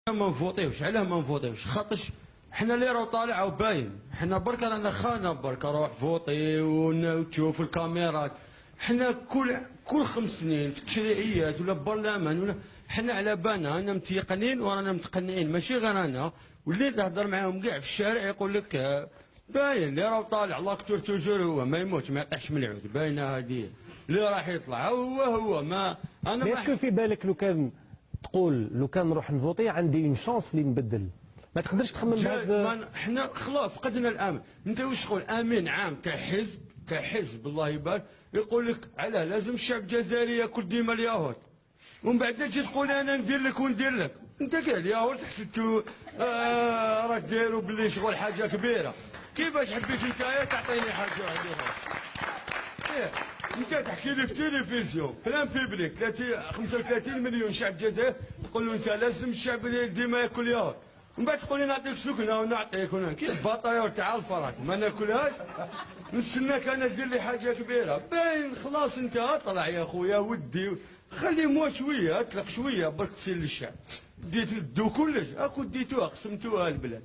ما نفوطيوش. علاه ما نفوطيوش؟ خاطرش حنا اللي راهو طالع وباين. حنا برك رانا خانه، برك روح فوطي وتشوف الكاميرات. حنا كل 5 سنين في التشريعيات ولا برلمان ولا حنا على بالنا رانا متيقنين ورانا متقنعين، ماشي غير انا واللي تهضر معاهم كاع في الشارع يقول لك باين اللي راهو طالع لاكتور توجور هو ما يموتش ما يطيحش من العود، باينه هذه اللي راح يطلع هو ما انا ما اسكو في بالك لو كان تقول لو كان نروح نفوطي عندي اون شانس اللي نبدل، ما تقدرش تخمم بهذا؟ حنا خلاص فقدنا الامل. انت واش تقول امين عام كحزب الله يبارك يقول لك علاه لازم الشعب الجزائري ياكل ديما الياهورت، ومن بعد تجي تقول انا ندير لك وندير لك. انت كاع الياهورت حسيتو راه دايروا باللي شغل حاجه كبيره. كيفاش حبيت انت تعطيني حاجه هذه؟ انت تحكي لي في تلفزيون بلان بيبليك 35 مليون شعب الجزائر تقول له انت لازم الشعب ديما ياكل ياهورت، ومن بعد تقول لي نعطيك سكنه ونعطيك كيف باطايور تاع الفراك ما ناكلهاش؟ نستناك انا دير لي حاجه كبيره. باين خلاص انت اطلع يا خويا ودي خلي موا شويه اطلق شويه برك تصير للشعب. دو كلش اكو ديتوها قسمتوها البلاد.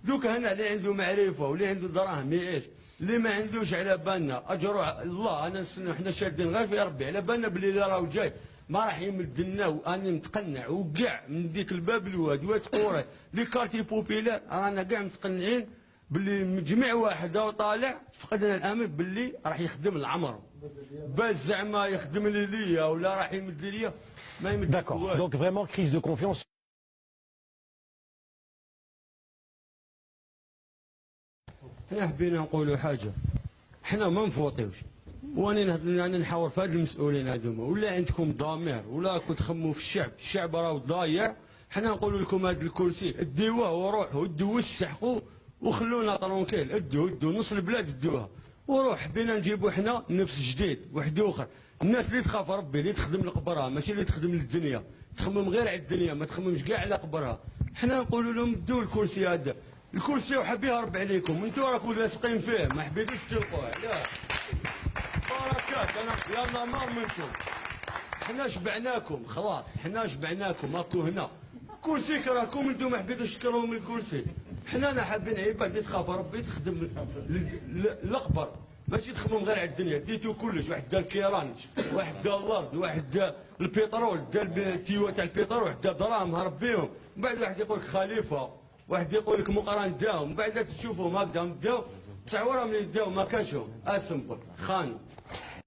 دوك هنا اللي عنده معرفه واللي عنده دراهم يعيش، اللي ما عندوش على بالنا اجروا الله. انا نستنى حنا شادين غير في ربي على بالنا باللي اللي راهو جاي ما راح يمد لنا، وانا متقنع وكاع من ديك الباب الواد وتقوري لي كارتي بوبيلار رانا كاع متقنعين باللي مجمع واحد او طالع فقدنا الامل باللي راح يخدم العمر. باش زعما يخدم لي ليا ولا راح يمد ليا ما يمد. داكور دونك فريمون كريز دو كونفيونس. حنا حبينا نقولوا حاجه، حنا ما نفوطيوش وانا نحاور في هاد المسؤولين هذوما، ولا عندكم ضمير ولا راكم تخموا في الشعب راهو ضايع. حنا نقولوا لكم هذا الكرسي اديوه وروحوا ادوا واستحقوا وخلونا طرونكيل. ادوا نص البلاد ادوها وروح. حبينا نجيبوا حنا نفس جديد واحد اخر، الناس اللي تخاف ربي اللي تخدم لقبرها ماشي اللي تخدم للدنيا، تخمم غير على الدنيا ما تخممش كاع على قبرها. حنا نقولوا لهم دوا الكرسي هذا، الكرسي وحب يهرب عليكم انتوا راكم لاصقين فيه ما حبيتوش تلقوه. لا بركات انا يلا ما منكم. حنا شبعناكم خلاص، حنا شبعناكم ماكو هنا كرسي كراكم انتم ما حبيتوش تكرهوا من الكرسي. حنا حابين عباد اللي تخاف ربي تخدم القبر ماشي تخمم غير على الدنيا. ديتو كلش، واحد دار كيران، واحد دار الارض، واحد دار البترول، دار التيوه تاع البترول، واحد دار دراهم هربيهم. من بعد واحد يقول لك خليفه، واحد يقول لك مقران داو، من بعد تشوفهم هكذا داو 9 وراهم اللي داو ما كانش اسمبل خانوا.